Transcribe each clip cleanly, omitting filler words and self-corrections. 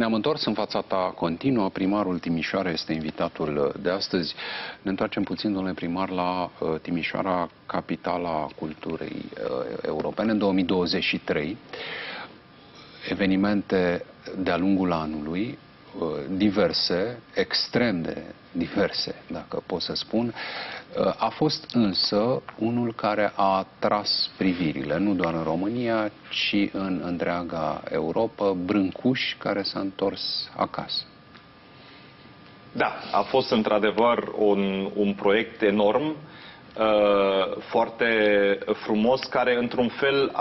Ne-am întors în fața ta continuă. Primarul Timișoara este invitatul de astăzi. Ne întoarcem puțin, domnule primar, la Timișoara, capitala culturii europene, în 2023. Evenimente de-a lungul anului, diverse, extrem de diverse, dacă pot să spun. A fost însă unul care a atras privirile, nu doar în România, ci în întreaga Europa, Brâncuș, care s-a întors acasă. Da, a fost într-adevăr un proiect enorm, foarte frumos, care într-un fel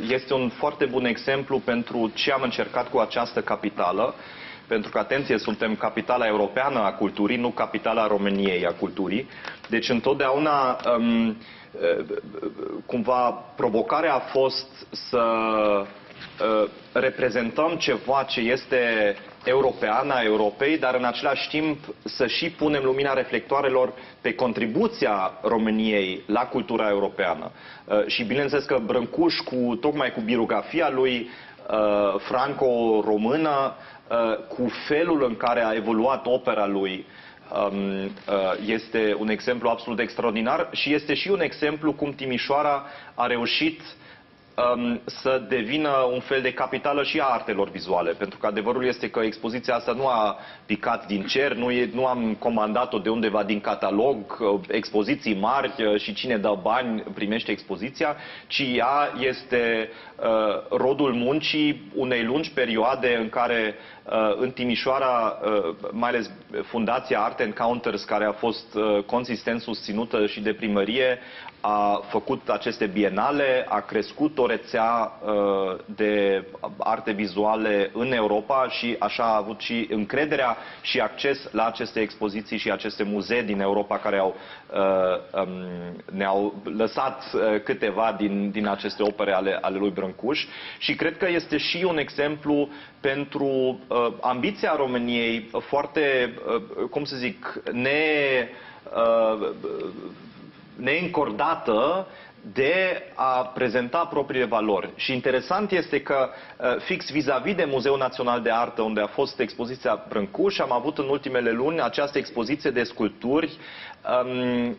este un foarte bun exemplu pentru ce am încercat cu această capitală. Pentru că, atenție, suntem capitala europeană a culturii, nu capitala României a culturii. Deci întotdeauna, cumva, provocarea a fost să reprezentăm ceva ce este european, a Europei, dar în același timp să și punem lumina reflectoarelor pe contribuția României la cultura europeană. Și bineînțeles că Brâncuș, tocmai cu birografia lui franco-română, cu felul în care a evoluat opera lui, este un exemplu absolut extraordinar și este și un exemplu cum Timișoara a reușit să devină un fel de capitală și a artelor vizuale. Pentru că adevărul este că expoziția asta nu a picat din cer, nu am comandat-o de undeva din catalog, expoziții mari și cine dă bani primește expoziția, ci ea este rodul muncii unei lungi perioade în care în Timișoara, mai ales Fundația Art Encounters, care a fost consistent susținută și de primărie, a făcut aceste bienale, a crescut o rețea de arte vizuale în Europa și așa a avut și încrederea și acces la aceste expoziții și aceste muzee din Europa care ne-au lăsat câteva din aceste opere ale lui Brâncuș. Și cred că este și un exemplu pentru ambiția României foarte, cum să zic, neîncordată de a prezenta propriile valori. Și interesant este că fix vis-a-vis de Muzeul Național de Artă, unde a fost expoziția Brâncuș, am avut în ultimele luni această expoziție de sculpturi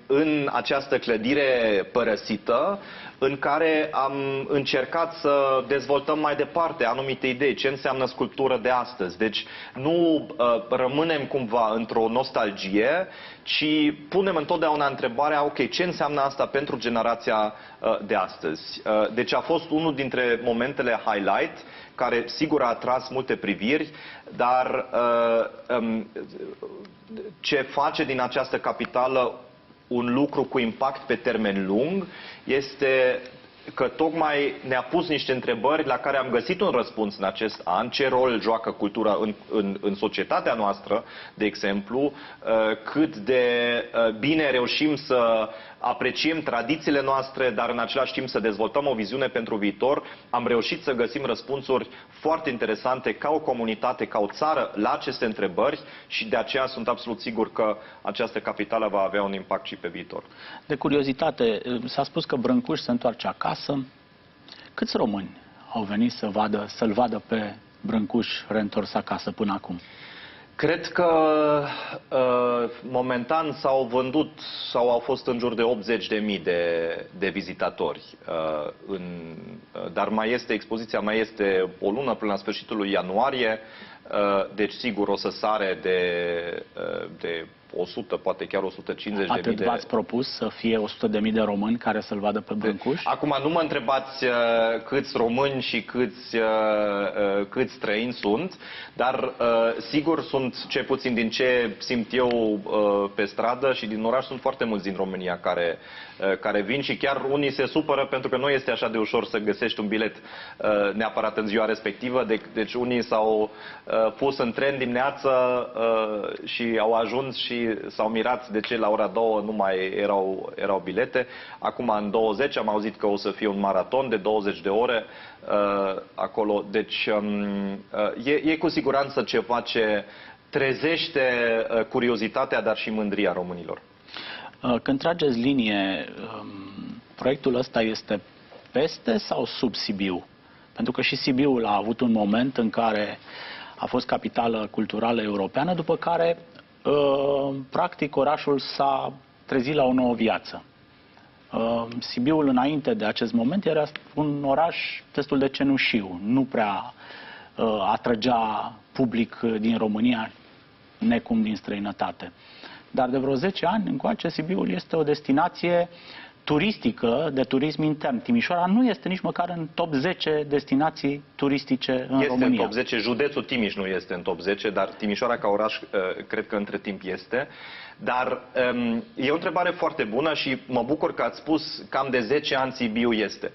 în această clădire părăsită, în care am încercat să dezvoltăm mai departe anumite idei, ce înseamnă sculptură de astăzi. Deci nu rămânem cumva într-o nostalgie, ci punem întotdeauna întrebarea, ok, ce înseamnă asta pentru generația de astăzi? Deci a fost unul dintre momentele highlight, care sigur a atras multe priviri, dar ce face din această capitală un lucru cu impact pe termen lung este că tocmai ne-a pus niște întrebări la care am găsit un răspuns în acest an. Ce rol joacă cultura în societatea noastră, de exemplu, cât de bine reușim să apreciem tradițiile noastre, dar în același timp să dezvoltăm o viziune pentru viitor. Am reușit să găsim răspunsuri foarte interesante ca o comunitate, ca o țară la aceste întrebări și de aceea sunt absolut sigur că această capitală va avea un impact și pe viitor. De curiozitate, s-a spus că Brâncuș se întoarce acasă. Câți români au venit să-l vadă pe Brâncuș reîntors acasă până acum? Cred că momentan s-au vândut sau au fost în jur de 80.000 de vizitatori. Dar expoziția mai este o lună până la sfârșitul lui ianuarie. Deci sigur o să sare de 100, poate chiar 150.000 de... Atât v-ați propus să fie 100.000 de români care să-l vadă pe Brâncuș? Acum nu mă întrebați câți români și câți străini sunt, dar sigur sunt, cel puțin din ce simt eu pe stradă și din oraș, sunt foarte mulți din România care vin și chiar unii se supără pentru că nu este așa de ușor să găsești un bilet neapărat în ziua respectivă. Deci unii s-au pus în tren dimineață și au ajuns și s-au mirat de ce la ora 2 nu mai erau bilete. Acum în 20 am auzit că o să fie un maraton de 20 de ore acolo. Deci e cu siguranță ceva ce trezește curiozitatea, dar și mândria românilor. Când trageți linie, proiectul ăsta este peste sau sub Sibiu? Pentru că și Sibiul a avut un moment în care a fost capitală culturală europeană, după care, practic, orașul s-a trezit la o nouă viață. Sibiul, înainte de acest moment, era un oraș destul de cenușiu. Nu prea atrăgea public din România, necum din străinătate. Dar de vreo 10 ani încoace, Sibiul este o destinație turistică, de turism intern. Timișoara nu este nici măcar în top 10 destinații turistice în România. Este în top 10, județul Timiș nu este în top 10, dar Timișoara ca oraș cred că între timp este. Dar e o întrebare foarte bună și mă bucur că ați spus cam de 10 ani Sibiu este.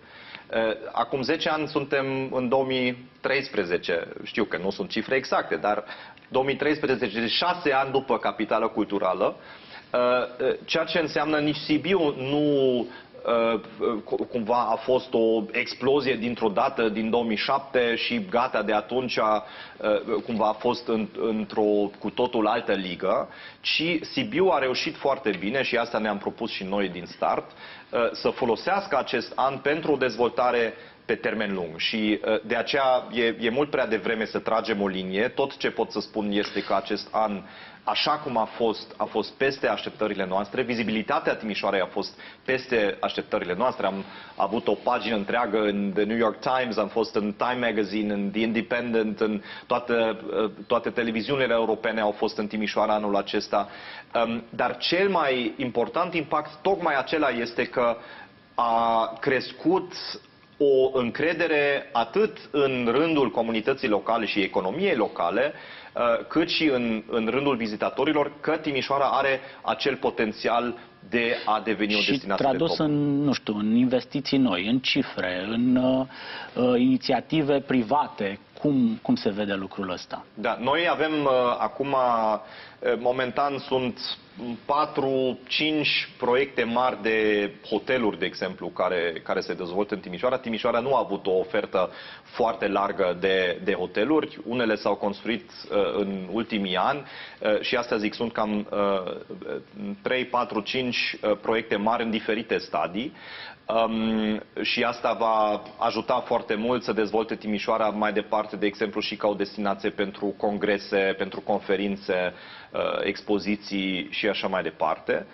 Acum 10 ani suntem în 2013, știu că nu sunt cifre exacte, dar 2013, 6 ani după capitală culturală, ceea ce înseamnă nici Sibiu nu cumva a fost o explozie dintr-o dată din 2007 și gata, de atunci cumva a fost într-o cu totul altă ligă, ci Sibiu a reușit foarte bine, și asta ne-am propus și noi din start, să folosească acest an pentru o dezvoltare pe termen lung. Și de aceea e mult prea devreme să tragem o linie. Tot ce pot să spun este că acest an, așa cum a fost peste așteptările noastre. Vizibilitatea Timișoarei a fost peste așteptările noastre. Am avut o pagină întreagă în The New York Times, am fost în Time Magazine, în The Independent, în toate televiziunile europene au fost în Timișoara anul acesta. Dar cel mai important impact, tocmai acela este că a crescut o încredere atât în rândul comunității locale și economiei locale, cât și în rândul vizitatorilor, că Timișoara are acel potențial de a deveni o destinație de top. Și tradus în, nu știu, în investiții noi, în cifre, în inițiative private, cum se vede lucrul ăsta? Da, noi avem acum, momentan sunt 4-5 proiecte mari de hoteluri, de exemplu, care se dezvoltă în Timișoara. Timișoara nu a avut o ofertă foarte largă de hoteluri. Unele s-au construit în ultimii ani și astea, zic, sunt cam 3, 4, 5 proiecte mari în diferite stadii. Și asta va ajuta foarte mult să dezvolte Timișoara mai departe, de exemplu, și ca o destinație pentru congrese, pentru conferințe, expoziții și așa mai departe.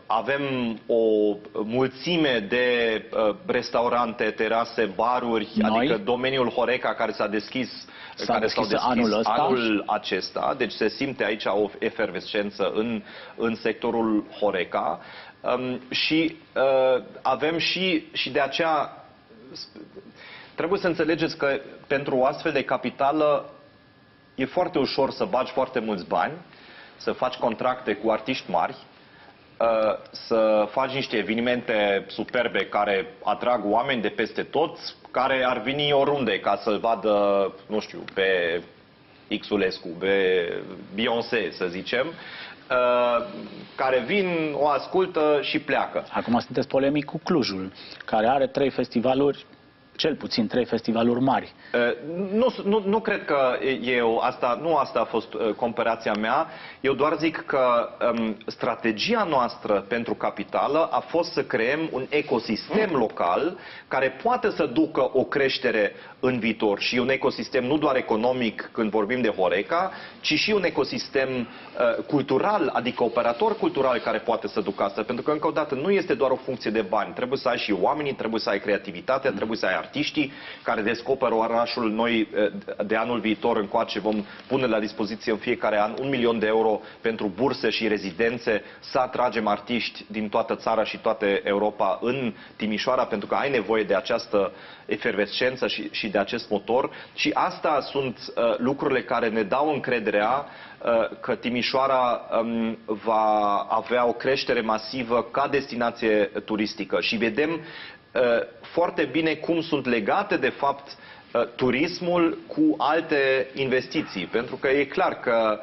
Avem o mulțime de restaurante, terase, baruri, adică domeniul Horeca care s-a deschis, care s-au deschis anul acesta. Deci se simte aici o efervescență în sectorul Horeca. Și avem și de aceea trebuie să înțelegeți că pentru o astfel de capitală e foarte ușor să bagi foarte mulți bani, să faci contracte cu artiști mari, să faci niște evenimente superbe care atrag oameni de peste tot, care ar veni oriunde ca să vadă, nu știu, pe Xulescu, pe Beyoncé, să zicem, care vin, o ascultă și pleacă. Acum sunteți polemic cu Clujul, care are 3 festivaluri, cel puțin 3 festivaluri mari. Nu cred că nu asta a fost comparația mea. Eu doar zic că strategia noastră pentru capitală a fost să creăm un ecosistem local care poate să ducă o creștere în viitor. Și un ecosistem nu doar economic când vorbim de Horeca, ci și un ecosistem cultural, adică operator cultural care poate să ducă asta. Pentru că, încă o dată, nu este doar o funcție de bani. Trebuie să ai și oamenii, trebuie să ai creativitatea, trebuie să ai artiștii care descoperă orașul. Noi de anul viitor încoace vom pune la dispoziție în fiecare an 1 milion de euro pentru burse și rezidențe, să atragem artiști din toată țara și toată Europa în Timișoara, pentru că ai nevoie de această efervescență și de acest motor. Și asta sunt lucrurile care ne dau încrederea că Timișoara va avea o creștere masivă ca destinație turistică. Și vedem foarte bine cum sunt legate, de fapt, turismul cu alte investiții. Pentru că e clar că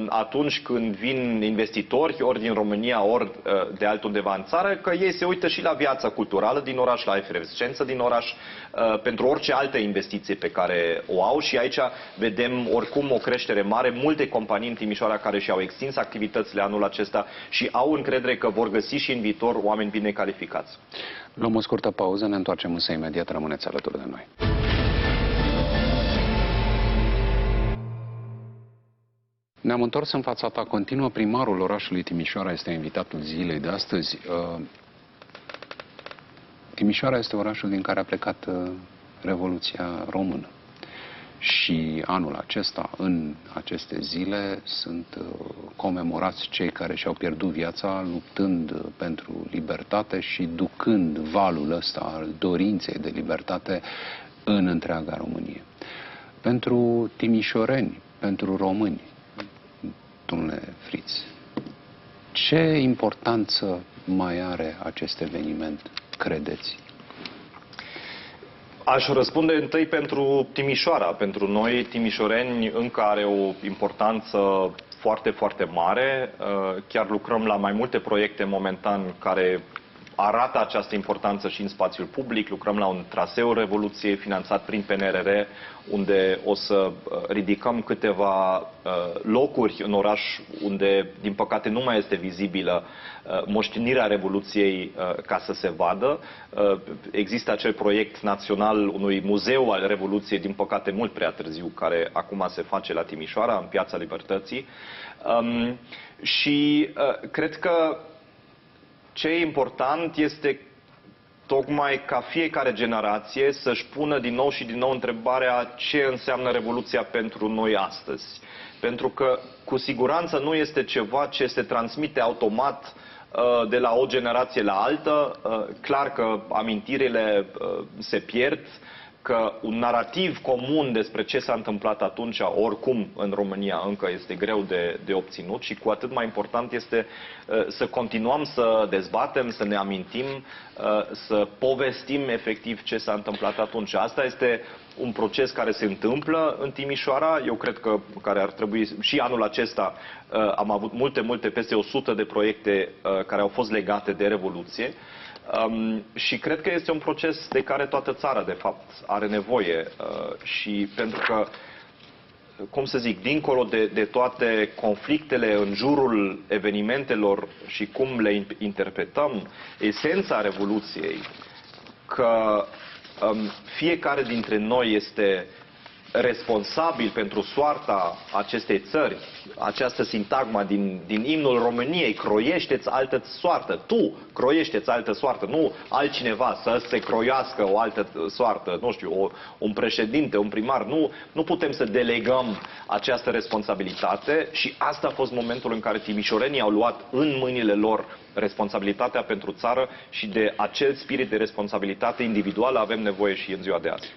atunci când vin investitori, ori din România, ori de altundeva în țară, că ei se uită și la viața culturală din oraș, la efervescență din oraș, pentru orice altă investiție pe care o au și aici vedem oricum o creștere mare, multe companii în Timișoara care și-au extins activitățile anul acesta și au încredere că vor găsi și în viitor oameni bine calificați. Luăm o scurtă pauză, ne întoarcem însă imediat, rămâneți alături de noi. Ne-am întors în fața ta, continuă primarul orașului Timișoara, este invitatul zilei de astăzi. Timișoara este orașul din care a plecat Revoluția Română. Și anul acesta, în aceste zile, sunt comemorați cei care și-au pierdut viața luptând pentru libertate și ducând valul ăsta al dorinței de libertate în întreaga Românie. Pentru timișoreni, pentru români, domnule Friț, ce importanță mai are acest eveniment, credeți? Aș răspunde întâi pentru Timișoara. Pentru noi, timișoreni, încă are o importanță foarte, foarte mare. Chiar lucrăm la mai multe proiecte momentan care arată această importanță și în spațiul public. Lucrăm la un traseu Revoluției finanțat prin PNRR, unde o să ridicăm câteva locuri în oraș unde, din păcate, nu mai este vizibilă moștenirea Revoluției ca să se vadă. Există acel proiect național unui muzeu al Revoluției, din păcate mult prea târziu, care acum se face la Timișoara, în Piața Libertății. Și cred că ce e important este tocmai ca fiecare generație să-și pună din nou și din nou întrebarea ce înseamnă Revoluția pentru noi astăzi. Pentru că cu siguranță nu este ceva ce se transmite automat de la o generație la altă. Clar că amintirile se pierd, că un narativ comun despre ce s-a întâmplat atunci, oricum în România încă este greu de obținut și cu atât mai important este să continuăm să dezbatem, să ne amintim, să povestim efectiv ce s-a întâmplat atunci. Asta este un proces care se întâmplă în Timișoara. Eu cred că care ar trebui și anul acesta am avut multe, peste 100 de proiecte care au fost legate de Revoluție. Și cred că este un proces de care toată țara, de fapt, are nevoie. Și pentru că, cum să zic, dincolo de toate conflictele în jurul evenimentelor și cum le interpretăm, esența Revoluției, că fiecare dintre noi este responsabil pentru soarta acestei țări, această sintagma din imnul României, croiește-ți altă soartă. Tu croiește-ți altă soartă, nu altcineva să se croiască o altă soartă, nu știu, un președinte, un primar. Nu putem să delegăm această responsabilitate și asta a fost momentul în care timișorenii au luat în mâinile lor responsabilitatea pentru țară și de acel spirit de responsabilitate individuală avem nevoie și în ziua de azi.